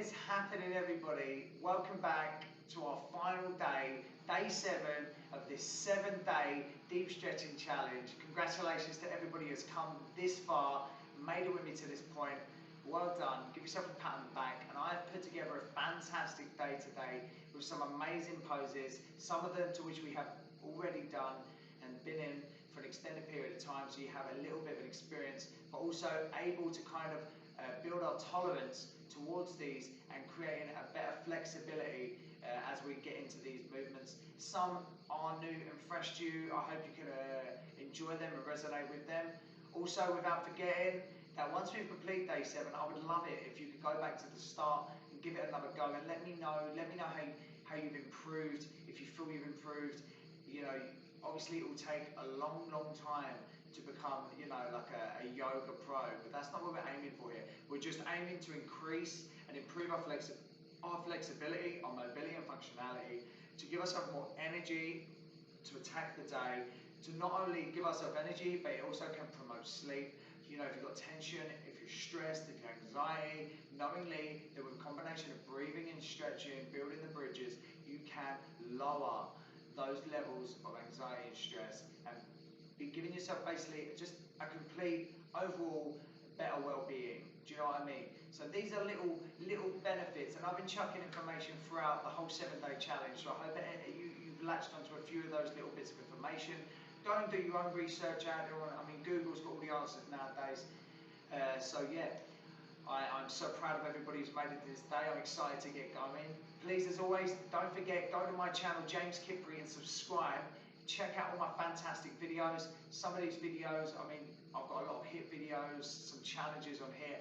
is happening, everybody? Welcome back to our final day, day 7 of this 7-day deep stretching challenge. Congratulations to everybody who's come this far, made it with me to this point. Well done. Give yourself a pat on the back. And I've put together a fantastic day today with some amazing poses, some of them to which we have already done and been in for an extended period of time, so you have a little bit of an experience, but also able to kind of build our tolerance towards these and creating a better flexibility as we get into these movements. Some are new and fresh to you. I hope you can enjoy them and resonate with them. Also, without forgetting that once we've completed day 7, I would love it if you could go back to the start and give it another go and let me know how you've improved, if you feel you've improved. You know, obviously it will take a long time to become, you know, like a yoga pro, but that's not what we're aiming for here. We're just aiming to increase and improve our flexibility, our mobility and functionality, to give ourselves more energy to attack the day, to not only give ourselves energy, but it also can promote sleep. You know, if you've got tension, if you're stressed, if you're anxiety, knowingly that with a combination of breathing and stretching, building the bridges, you can lower those levels of anxiety and stress and be giving yourself basically just a complete overall better well-being. Do you know what I mean? So these are little benefits, and I've been chucking information throughout the whole 7-day challenge, so I hope that you've latched onto a few of those little bits of information. Go and do your own research out there. I mean, Google's got all the answers nowadays. So yeah, I'm so proud of everybody who's made it to this day. I'm excited to get going. Please, as always, don't forget, go to my channel, James Kypri, and subscribe. Check out all my fantastic videos. Some of these videos, I mean, I've got a lot of HIIT videos, some challenges on here.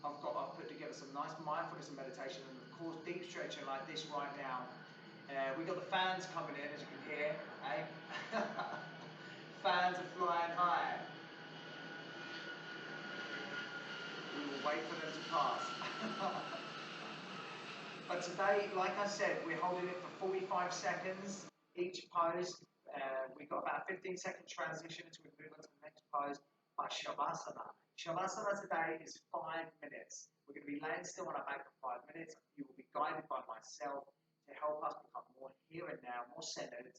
I've put together some nice mindfulness and meditation, and of course, deep stretching like this right now. We've got the fans coming in, as you can hear, eh? Fans are flying high. We will wait for them to pass. But today, like I said, we're holding it for 45 seconds each pose. We've got about a 15-second transition until we move on to the next pose by Shavasana. Shavasana today is 5 minutes. We're going to be laying still on our back for 5 minutes. You will be guided by myself to help us become more here and now, more centered,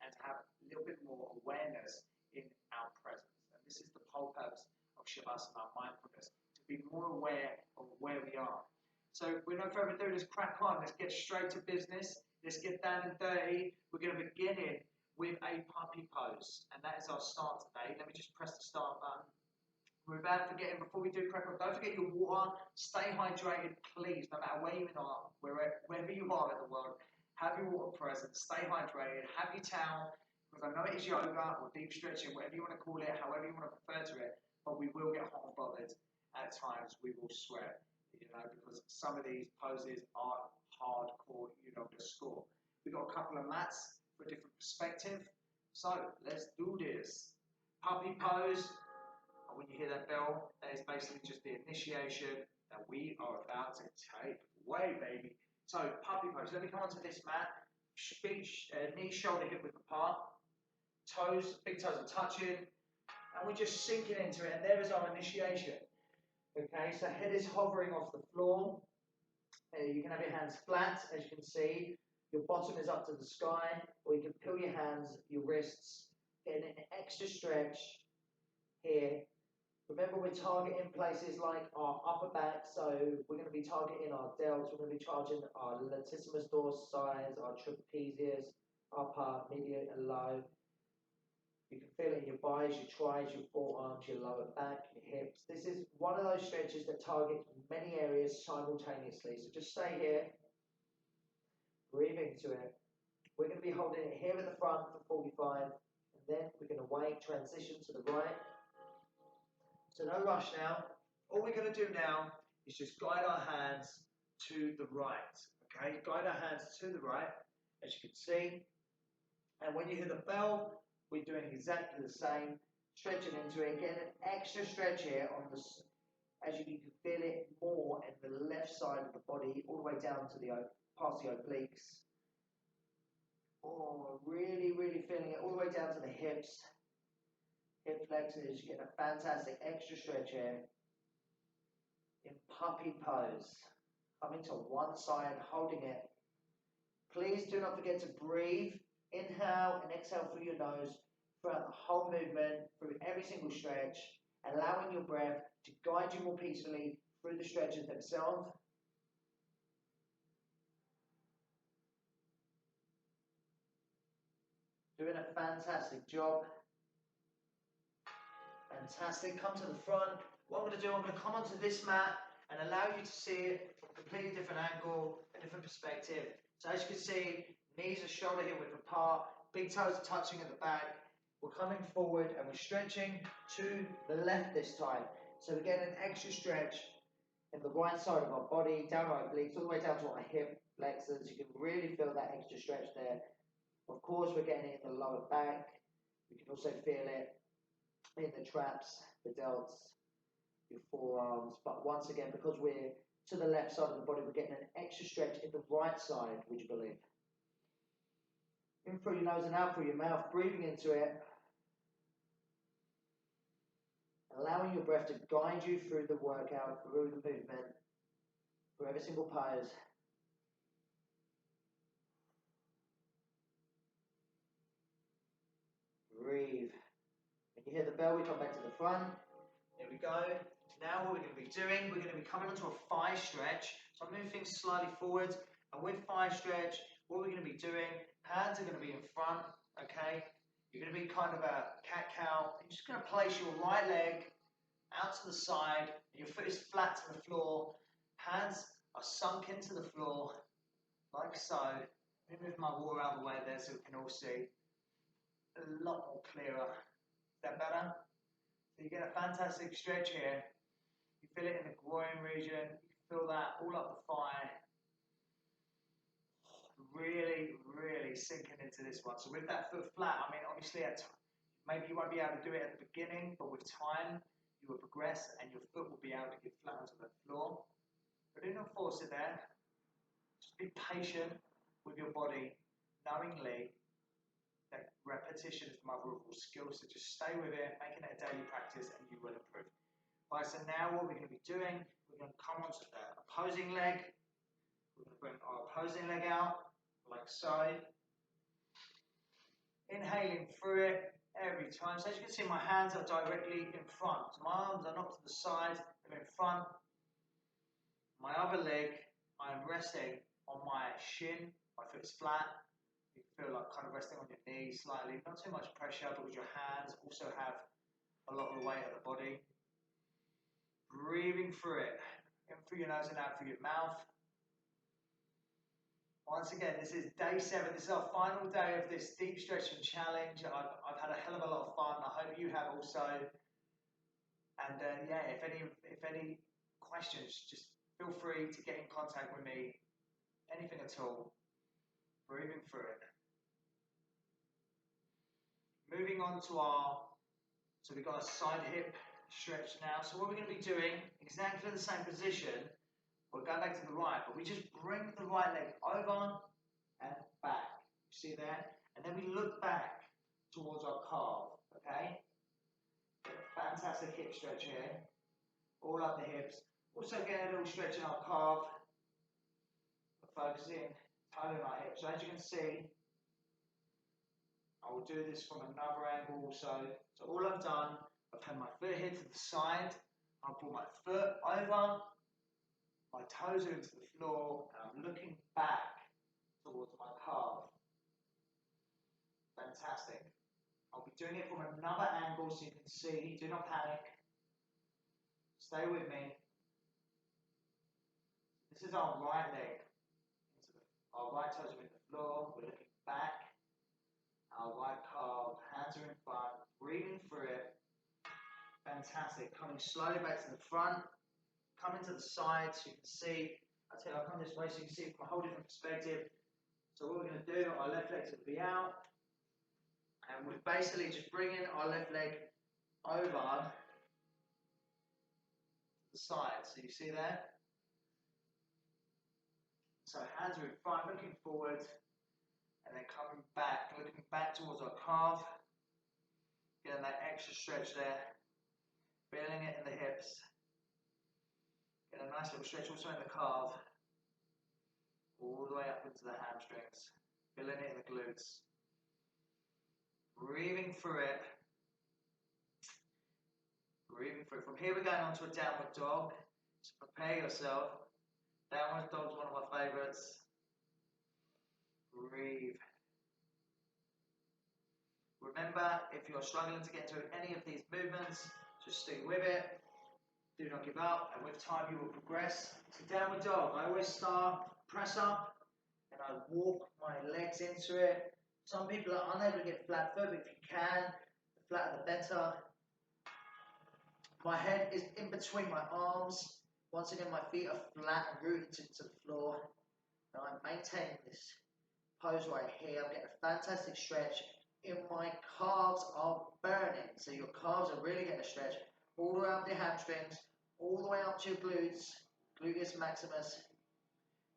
and to have a little bit more awareness in our presence. And this is the whole purpose of Shavasana, mindfulness, to be more aware of where we are. So with no further ado, let's crack on. Let's get straight to business. Let's get down and dirty. We're going to begin it with a puppy pose, and that is our start today. Let me just press the start button. Without forgetting, before we do crack on, don't forget your water. Stay hydrated, please, no matter where you are, wherever you are in the world. Have your water present, stay hydrated, have your towel, because I know it is yoga or deep stretching, whatever you want to call it, however you want to refer to it, but we will get hot and bothered at times. We will sweat, you know, because some of these poses are hardcore, you know, to score. We've got a couple of mats for a different perspective. So let's do this. Puppy pose. And when you hear that bell, that is basically just the initiation that we are about to take away, baby. So puppy pose. Let me come onto this mat. Knee, shoulder, hip width apart. Toes, big toes are touching. And we're just sinking into it. And there is our initiation. Okay, so head is hovering off the floor. You can have your hands flat, as you can see. Your bottom is up to the sky. Or you can peel your hands, your wrists, getting an extra stretch here. Remember, we're targeting places like our upper back, so we're going to be targeting our delts, we're going to be targeting our latissimus dorsi, our trapezius, upper, medial, and low. You can feel it in your thighs, your tries, your forearms, your lower back, your hips. This is one of those stretches that target many areas simultaneously. So just stay here, breathe into it. We're going to be holding it here at the front for 45, and then we're going to wait, transition to the right. So no rush now. All we're going to do now is just guide our hands to the right. Okay, guide our hands to the right, as you can see. And when you hear the bell, we're doing exactly the same. Stretching into it, getting an extra stretch here on the, as you can feel it more in the left side of the body, all the way down to the past the obliques. Oh, really feeling it all the way down to the hips. Hip flexors, you get a fantastic extra stretch here in puppy pose. coming to one side, holding it. Please do not forget to breathe. Inhale and exhale through your nose throughout the whole movement, through every single stretch, allowing your breath to guide you more peacefully through the stretches themselves. Doing a fantastic job. Fantastic. Come to the front. What I'm going to do, I'm going to come onto this mat and allow you to see it from a completely different angle, a different perspective. So as you can see, knees are shoulder hip width apart, big toes are touching at the back. We're coming forward and we're stretching to the left this time. So we're getting an extra stretch in the right side of our body, down our obliques, all the way down to our hip flexors. You can really feel that extra stretch there. Of course, we're getting it in the lower back. We can also feel it in the traps, the delts, your forearms. But once again, because we're to the left side of the body, we're getting an extra stretch in the right side, would you believe? In through your nose and out through your mouth, breathing into it. Allowing your breath to guide you through the workout, through the movement, through every single pose. Breathe. When you hear the bell, we come back to the front. There we go. Now what we're going to be doing, we're going to be coming onto a 5 stretch. So I'm moving things slightly forward. And with 5 stretch, what we're going to be doing, hands are going to be in front, okay? You're going to be kind of a cat-cow. You're just going to place your right leg out to the side. And your foot is flat to the floor. Hands are sunk into the floor, like so. Let me move my water out of the way there so we can all see. A lot more clearer. Is that better? So you get a fantastic stretch here. You feel it in the groin region. You can feel that all up the thigh. Really, really sinking into this one. So with that foot flat, I mean, obviously, maybe you won't be able to do it at the beginning, but with time, you will progress and your foot will be able to get flat onto the floor. But do not force it there. Just be patient with your body, knowingly that repetition is the mother of all skills. So just stay with it, making it a daily practice, and you will improve. Right, so now what we're going to be doing, we're going to come onto the opposing leg. We're going to bring our opposing leg out, like so. Inhaling through it every time. So as you can see, my hands are directly in front. So my arms are not to the side, they're in front. My other leg, I'm resting on my shin. My foot is flat. You feel like kind of resting on your knees slightly. Not too much pressure, because your hands also have a lot of the weight of the body. Breathing through it. In through your nose and out through your mouth. Once again, this is day 7. This is our final day of this deep stretching challenge. I've had a hell of a lot of fun. I hope you have also. And yeah, if any questions, just feel free to get in contact with me. Anything at all. Breathing through it. Moving on to so we've got a side hip stretch now. So what we're going to be doing, exactly the same position. We'll go back to the right, but we just bring the right leg over and back. You see there? And then we look back towards our calf, okay? Fantastic hip stretch here. All up the hips. Also get a little stretch in our calf. Focusing, toning our hips. So as you can see, I will do this from another angle also. So all I've done, I've had my foot here to the side. I've brought my foot over. My toes are into the floor, and I'm looking back towards my calf. Fantastic. I'll be doing it from another angle so you can see. Do not panic. Stay with me. This is our right leg. Our right toes are in the floor. We're looking back. Our right calf, hands are in front. Breathing through it. Fantastic. Coming slowly back to the front. Coming to the side so you can see. I'll come this way so you can see from a whole different perspective. So what we're going to do, our left leg's going to be out. And we're basically just bringing our left leg over to the side. So you see there? So hands are in front, looking forward. And then coming back, looking back towards our calf. Getting that extra stretch there. Feeling it in the hips. Get a nice little stretch also in the calf. all the way up into the hamstrings, feeling it in the glutes, breathing through it, breathing through. From here we're going on to a downward dog, so prepare yourself. Downward dog is one of my favorites. Breathe. Remember, if you're struggling to get into any of these movements, just stick with it. Do not give up, and with time you will progress. So downward dog, I always start, press up, and I walk my legs into it. Some people are unable to get flat foot, but if you can, the flatter the better. My head is in between my arms. Once again, my feet are flat and rooted into the floor. And I'm maintaining this pose right here. I'm getting a fantastic stretch. And my calves are burning. So your calves are really getting a stretch. All the way up your hamstrings, all the way up to your glutes, gluteus maximus.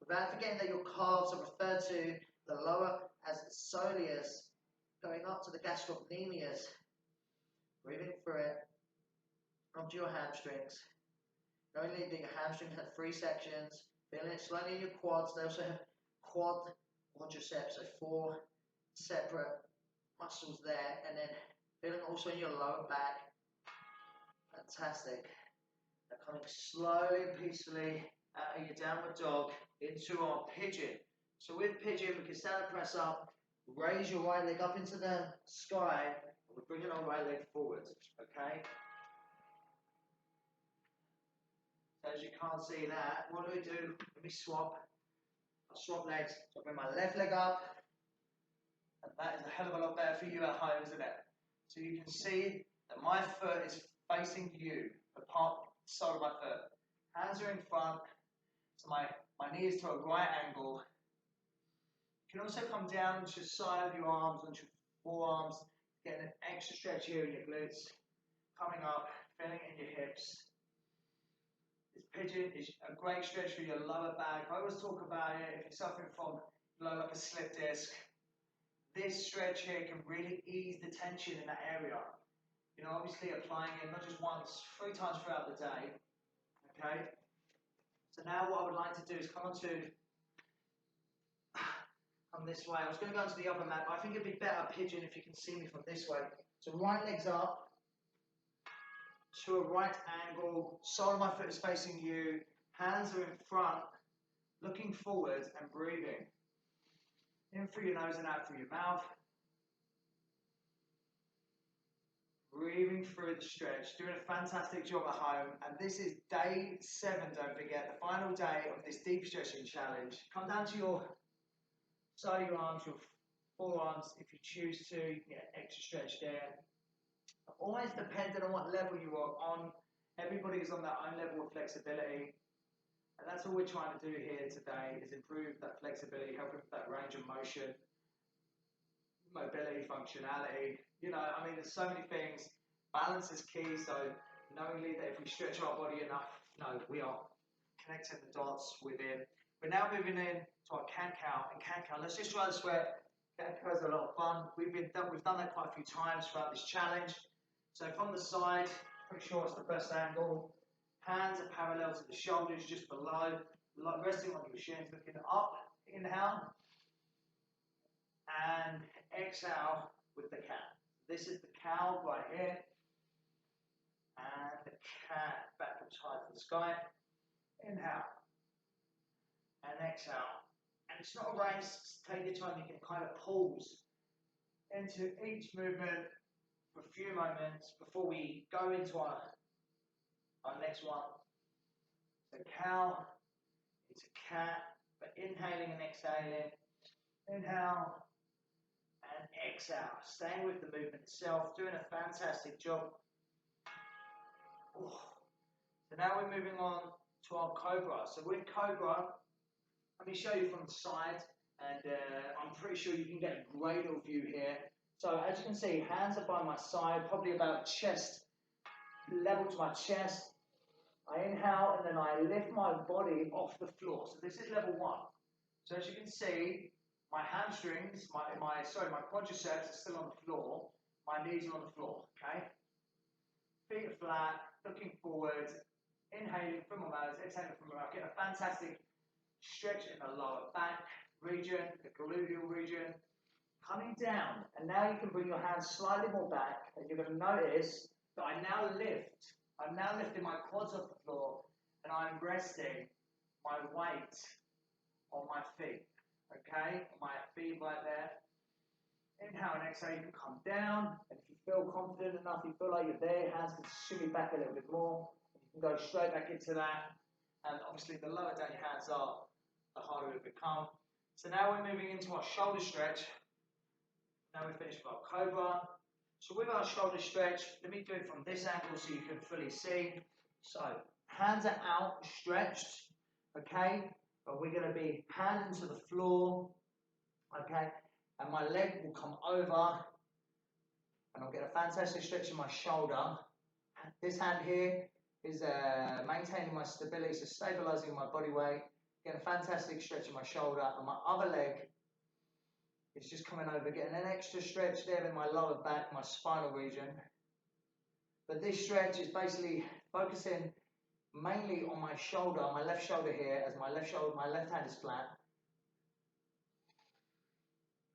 Without forgetting that your calves are referred to the lower as the soleus, going up to the gastrocnemius. Breathing through it, up to your hamstrings. Not only do your hamstrings have 3 sections, feeling it slowly in your quads, they also have quad quadriceps, so 4 separate muscles there, and then feeling also in your lower back. Fantastic. Now coming slowly and peacefully out of your downward dog into our pigeon. So with pigeon, we can stand and press up, raise your right leg up into the sky, and we're bringing our right leg forward, okay? So as you can't see that, what do we do? Let me swap. I'll swap legs. So I bring my left leg up, and that is a hell of a lot better for you at home, isn't it? So you can see that my foot is facing you, the sole of my foot. Hands are in front, so my knee is to a right angle. You can also come down to the side of your arms, onto your forearms, getting an extra stretch here in your glutes. Coming up, feeling it in your hips. This pigeon is a great stretch for your lower back. I always talk about it if you're suffering from like a slip disc. This stretch here can really ease the tension in that area. You know, obviously applying it not just once, 3 times throughout the day. Okay? So now what I would like to do is come this way. I was going to go onto the other mat, but I think it'd be better pigeon if you can see me from this way. So right leg's up to a right angle, sole of my foot is facing you, hands are in front, looking forward and breathing. In through your nose and out through your mouth. Breathing through the stretch, doing a fantastic job at home. And this is day 7, don't forget, the final day of this deep stretching challenge. Come down to your side of your arms, your forearms, if you choose to. You can get extra stretch there. Always depending on what level you are on. Everybody is on their own level of flexibility. And that's all we're trying to do here today, is improve that flexibility, help with that range of motion, mobility, functionality. You know, I mean, there's so many things. Balance is key, so knowing that if we stretch our body enough, we are connecting the dots within. We're now moving in to our calf. And calf, let's just try the sweat. Calf is a lot of fun. We've done that quite a few times throughout this challenge. So from the side, pretty sure it's the best angle. Hands are parallel to the shoulders, just below, resting on your shins, looking up. Inhale. And exhale with the cat. This is the cow right here. And the cat backwards high to the sky. Inhale. And exhale. And it's not a race. Take your time. You can kind of pause into each movement for a few moments before we go into our next one. So cow, it's a cat, but inhaling and exhaling. Inhale and exhale. Staying with the movement itself, doing a fantastic job. Oh. So now we're moving on to our cobra. So with cobra, let me show you from the side, and I'm pretty sure you can get a great view here. So as you can see, hands are by my side, probably about chest level to my chest. I inhale and then I lift my body off the floor. So this is level 1. So as you can see, my hamstrings, my quadriceps are still on the floor. My knees are on the floor, okay? Feet are flat, looking forward, inhaling from my nose, exhaling from my mouth. Get a fantastic stretch in the lower back region, the gluteal region, coming down. And now you can bring your hands slightly more back, and you're going to notice that I now lift. I'm now lifting my quads off the floor, and I'm resting my weight on my feet. Okay, my feet right there. Inhale and exhale, you can come down, and if you feel confident enough, you feel like you're there, your hands can shimmy back a little bit more. You can go straight back into that, and obviously the lower down your hands are, the harder it will become. So now we're moving into our shoulder stretch. Now we've finished with our cobra. So with our shoulder stretch, let me do it from this angle so you can fully see. So hands are out, stretched, okay? But we're going to be hand into the floor, okay? And my leg will come over, and I'll get a fantastic stretch in my shoulder. This hand here is maintaining my stability, so stabilizing my body weight. Get a fantastic stretch in my shoulder, and my other leg is just coming over, getting an extra stretch there in my lower back, my spinal region. But this stretch is basically focusing mainly on my shoulder, my left shoulder here, as my left hand is flat.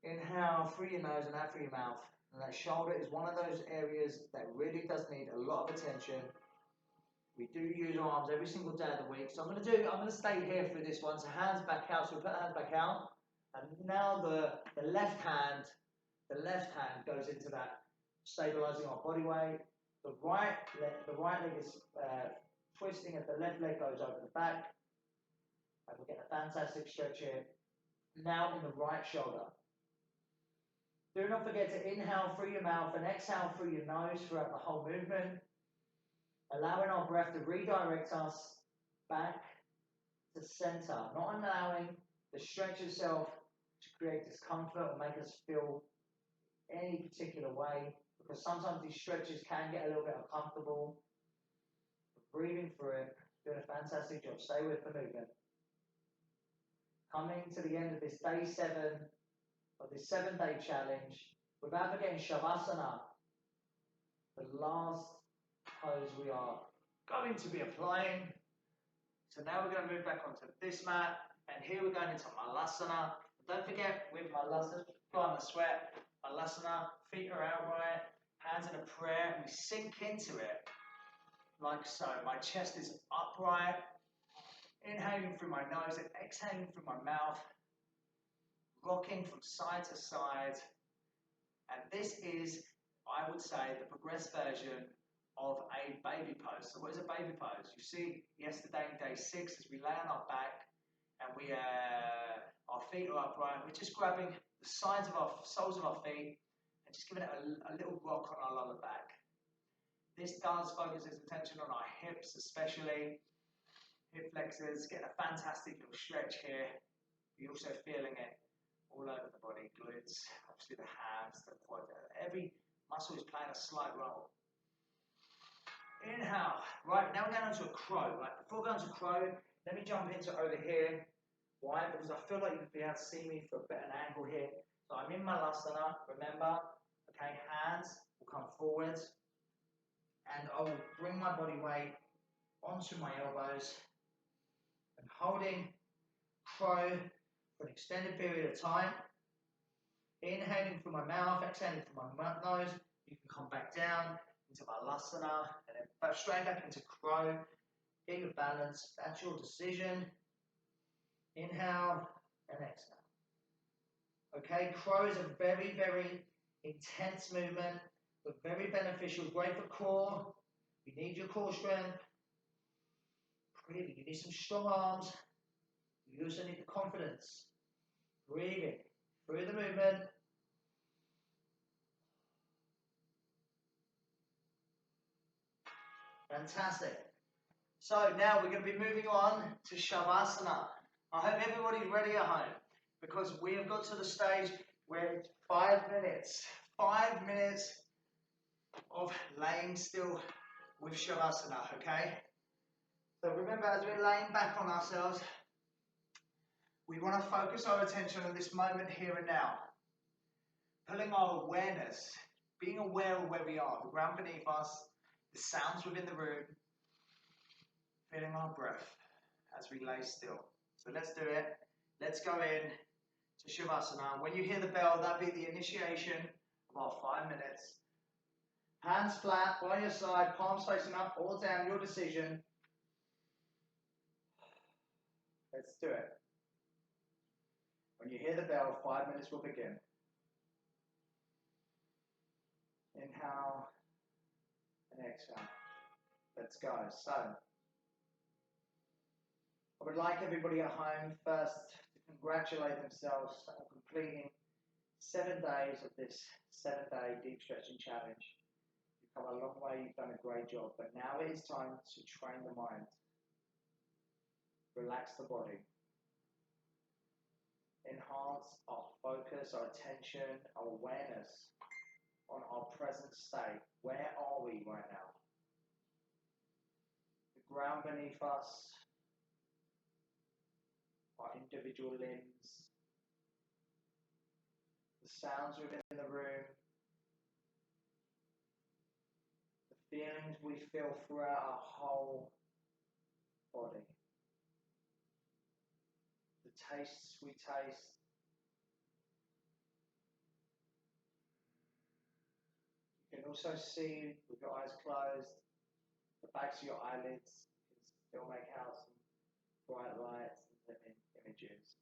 Inhale through your nose and out through your mouth. And that shoulder is one of those areas that really does need a lot of attention. We do use our arms every single day of the week. So I'm going to stay here for this one. So hands back out. So we put the hands back out. And now the left hand goes into that, stabilizing our body weight. The right leg is twisting as the left leg goes over the back. And we get a fantastic stretch here. Now in the right shoulder. Do not forget to inhale through your mouth and exhale through your nose throughout the whole movement, allowing our breath to redirect us back to center, not allowing the stretch itself to create discomfort or make us feel any particular way, because sometimes these stretches can get a little bit uncomfortable. But breathing through it, doing a fantastic job. Stay with the movement. Coming to the end of this day 7 of this 7-day challenge, without forgetting Shavasana, the last pose we are going to be applying. So now we're going to move back onto this mat, and here we're going into Malasana. Don't forget, with Malasana, applying the sweat, Malasana, feet are outright, hands in a prayer, we sink into it, like so. My chest is upright, inhaling through my nose and exhaling through my mouth, rocking from side to side. And this is, I would say, the progressed version of a baby pose. So what is a baby pose? You see yesterday in day 6, as we lay on our back and our feet are upright, we're just grabbing the sides of our soles of our feet and just giving it a little rock on our lower back. This does focus its attention on our hips, especially hip flexors, getting a fantastic little stretch here. You're also feeling it all over the body, glutes, obviously the hands, the quad. Every muscle is playing a slight role. Inhale. Right, now we're going on to a crow. Right, before going to crow, let me jump into over here. Why? Because I feel like you'll be able to see me for a better angle here. So I'm in Malasana, remember. Okay, hands will come forwards. And I will bring my body weight onto my elbows. And holding crow for an extended period of time. Inhaling through my mouth, exhaling through my nose. You can come back down into Malasana and then straight back into crow. Get your balance. That's your decision. Inhale and exhale. Okay, crow is a very, very intense movement, but very beneficial. Great for core. You need your core strength. Breathing. You need some strong arms. You also need the confidence. Breathing through the movement. Fantastic. So now we're going to be moving on to Shavasana. I hope everybody's ready at home, because we have got to the stage where it's 5 minutes. 5 minutes of laying still with Shavasana, okay? So remember, as we're laying back on ourselves, we want to focus our attention on this moment here and now. Pulling our awareness, being aware of where we are, the ground beneath us, the sounds within the room, feeling our breath as we lay still. So let's do it. Let's go in to Shavasana. When you hear the bell, that'll be the initiation of our 5 minutes. Hands flat by your side, palms facing up or down, your decision. Let's do it. When you hear the bell, 5 minutes will begin. Inhale and exhale. Let's go. So, I would like everybody at home first to congratulate themselves on completing 7 days of this 7-day deep stretching challenge. You've come a long way, you've done a great job, but now it is time to train the mind. Relax the body. Enhance our focus, our attention, our awareness on our present state. Where are we right now? The ground beneath us, our individual limbs, the sounds within the room, the feelings we feel throughout our whole body, the tastes we taste. You can also see with your eyes closed, the backs of your eyelids. You can still make out some bright lights and images.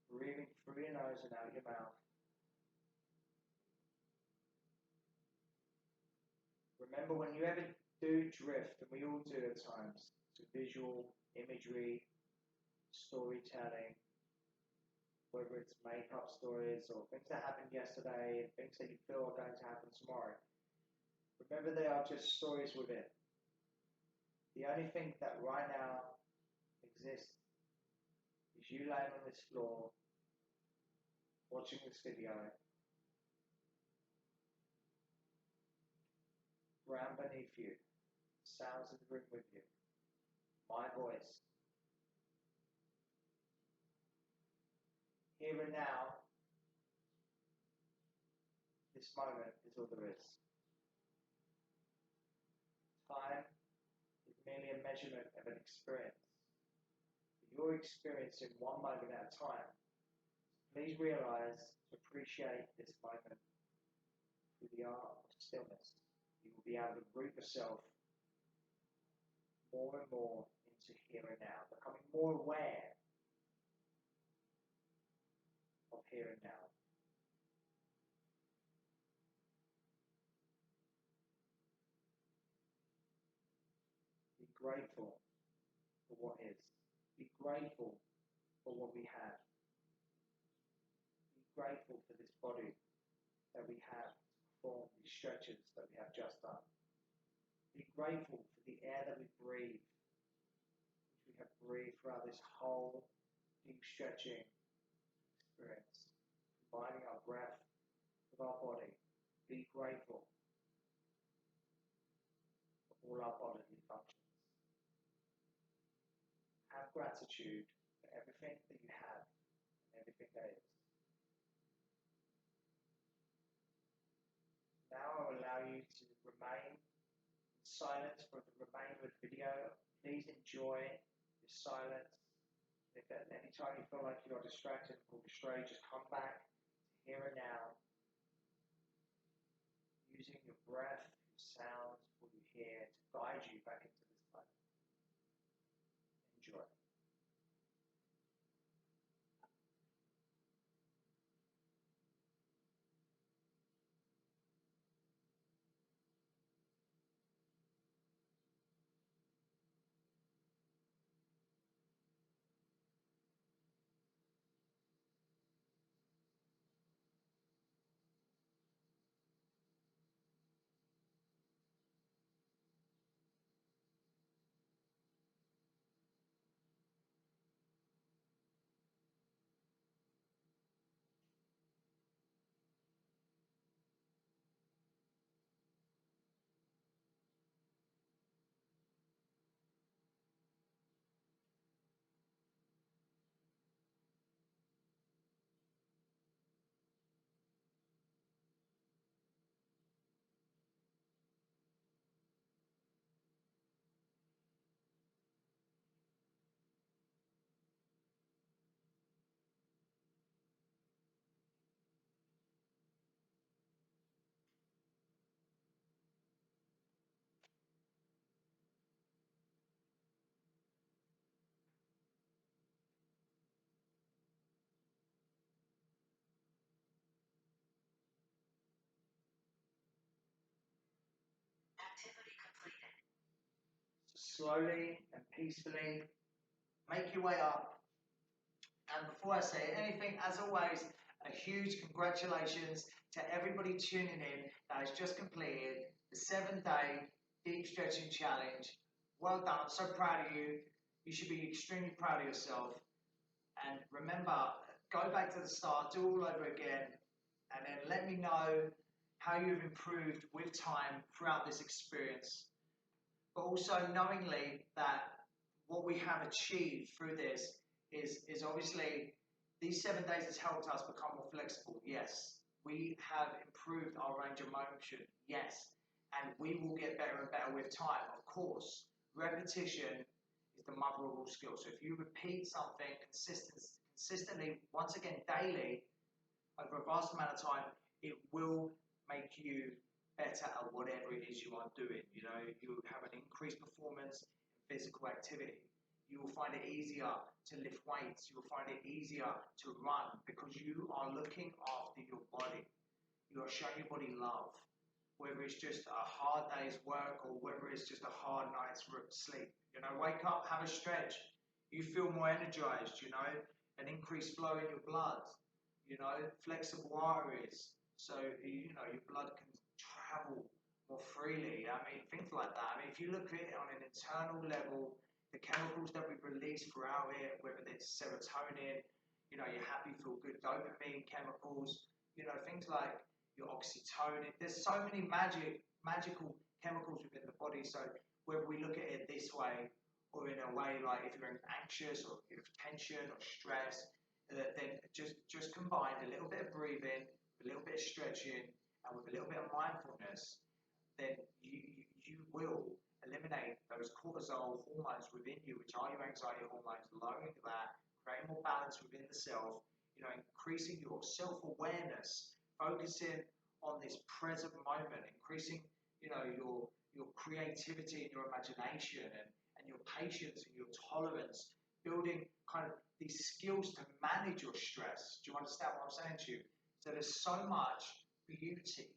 Breathing through your nose and out your mouth. Remember, when you ever do drift, and we all do at times, to visual imagery, storytelling, whether it's make-up stories or things that happened yesterday, things that you feel are going to happen tomorrow. Remember, they are just stories within. The only thing that right now exists is you laying on this floor, watching this video, ground beneath you, sounds in the room with you, my voice. Here and now, this moment is all there is. Time is merely a measurement of an experience. You're experiencing one moment at a time. Please realize to appreciate this moment through the art of stillness. You will be able to root yourself more and more into here and now, becoming more aware of here and now. Be grateful for what is. Be grateful for what we have. Be grateful for this body that we have to perform these stretches that we have just done. Be grateful for the air that we breathe, which we have breathed throughout this whole deep stretching experience, combining our breath with our body. Be grateful for all our bodily functions. Have gratitude for everything that you have and everything that is. Now I will allow you to remain in silence for the remainder of the video. Please enjoy this silence. If at any time you feel like you are distracted or astray, just come back to here and now, using your breath, your sounds, what you hear to guide you back into this moment. Enjoy. slowly and peacefully make your way up. And before I say anything, as always, a huge congratulations to everybody tuning in that has just completed the 7-day deep stretching challenge. Well done. I'm so proud of you. You should be extremely proud of yourself. And remember, go back to the start, do all over again, and then let me know how you've improved with time throughout this experience. But also knowingly that what we have achieved through this is obviously these 7 days has helped us become more flexible. Yes. We have improved our range of motion. Yes. And we will get better and better with time, of course. Repetition is the mother of all skills. So if you repeat something consistently, once again, daily, over a vast amount of time, it will make you better at whatever it is you are doing. You know, you have an increased performance in physical activity. You will find it easier to lift weights. You will find it easier to run because you are looking after your body. You are showing your body love, whether it's just a hard day's work or whether it's just a hard night's sleep. You know, wake up, have a stretch. You feel more energized, you know, an increased flow in your blood, you know, flexible arteries. So, you know, your blood can travel more freely. I mean, things like that. I mean, if you look at it on an internal level, the chemicals that we release throughout it, whether it's serotonin, you know, your happy, feel good dopamine chemicals, you know, things like your oxytocin. There's so many magical chemicals within the body. So whether we look at it this way or in a way like if you're anxious or if tension or stress, then just combine a little bit of breathing, a little bit of stretching, and with a little bit of mindfulness, then you will eliminate those cortisol hormones within you, which are your anxiety hormones, lowering that, creating more balance within the self, you know, increasing your self-awareness, focusing on this present moment, increasing, you know, your creativity and your imagination and your patience and your tolerance, building kind of these skills to manage your stress. Do you understand what I'm saying to you? So there's so much beauty,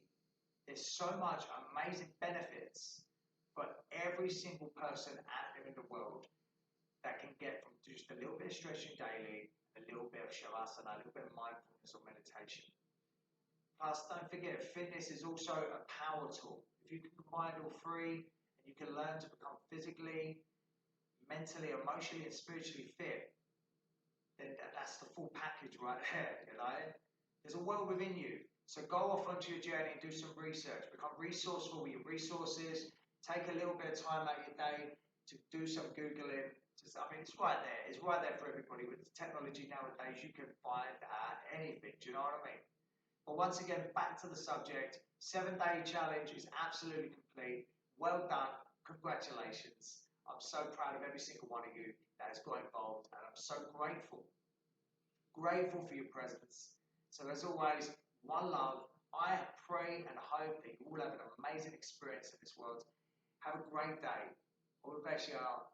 there's so much amazing benefits for every single person out there in the world that can get from just a little bit of stretching daily, a little bit of shavasana, a little bit of mindfulness or meditation. Plus, don't forget, fitness is also a power tool. If you can combine all three, and you can learn to become physically, mentally, emotionally, and spiritually fit, then that's the full package right there, you know? There's a world within you. So go off onto your journey and do some research. Become resourceful with your resources. Take a little bit of time out of your day to do some Googling. I mean, it's right there. It's right there for everybody. With the technology nowadays, you can find out anything. Do you know what I mean? But once again, back to the subject. 7-day challenge is absolutely complete. Well done. Congratulations. I'm so proud of every single one of you that has got involved, and I'm so grateful. Grateful for your presence. So as always, one love. I pray and hope that you all have an amazing experience in this world. Have a great day. All the best, y'all.